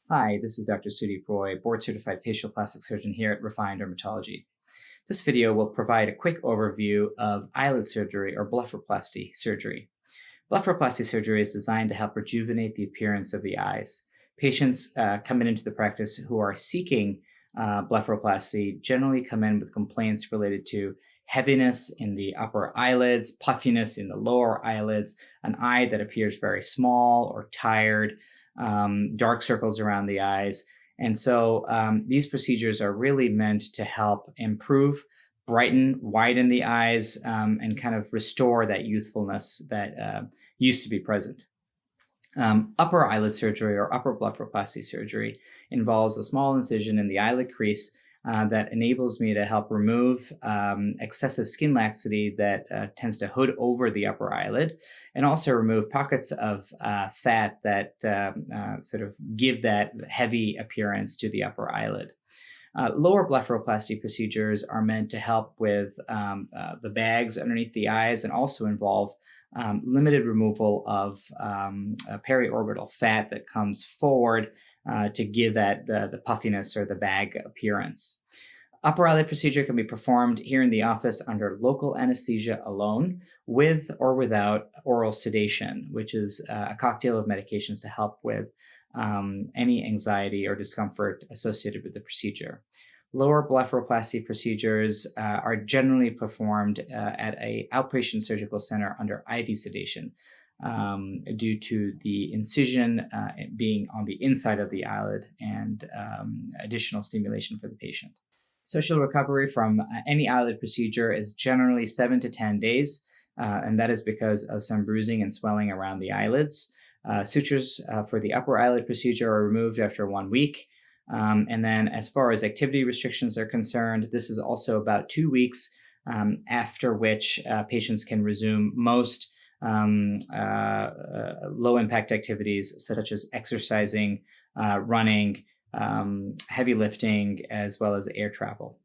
Hi, this is Dr. Sudeep Roy, board-certified facial plastic surgeon here at Refined Dermatology. This video will provide a quick overview of eyelid surgery or blepharoplasty surgery. Blepharoplasty surgery is designed to help rejuvenate the appearance of the eyes. Patients coming into the practice who are seeking blepharoplasty generally come in with complaints related to heaviness in the upper eyelids, puffiness in the lower eyelids, an eye that appears very small or tired, dark circles around the eyes. And so these procedures are really meant to help improve, brighten, widen the eyes, and kind of restore that youthfulness that used to be present. Upper eyelid surgery or upper blepharoplasty surgery involves a small incision in the eyelid crease that enables me to help remove excessive skin laxity that tends to hood over the upper eyelid, and also remove pockets of fat that sort of give that heavy appearance to the upper eyelid. Lower blepharoplasty procedures are meant to help with the bags underneath the eyes and also involve limited removal of periorbital fat that comes forward to give that the puffiness or the bag appearance. Upper eyelid procedure can be performed here in the office under local anesthesia alone, with or without oral sedation, which is a cocktail of medications to help with any anxiety or discomfort associated with the procedure. Lower blepharoplasty procedures are generally performed at an outpatient surgical center under IV sedation due to the incision being on the inside of the eyelid and additional stimulation for the patient. Social recovery from any eyelid procedure is generally 7 to 10 days, and that is because of some bruising and swelling around the eyelids. Sutures for the upper eyelid procedure are removed after 1 week. And then as far as activity restrictions are concerned, this is also about 2 weeks, after which patients can resume most low impact activities such as exercising, running, heavy lifting, as well as air travel.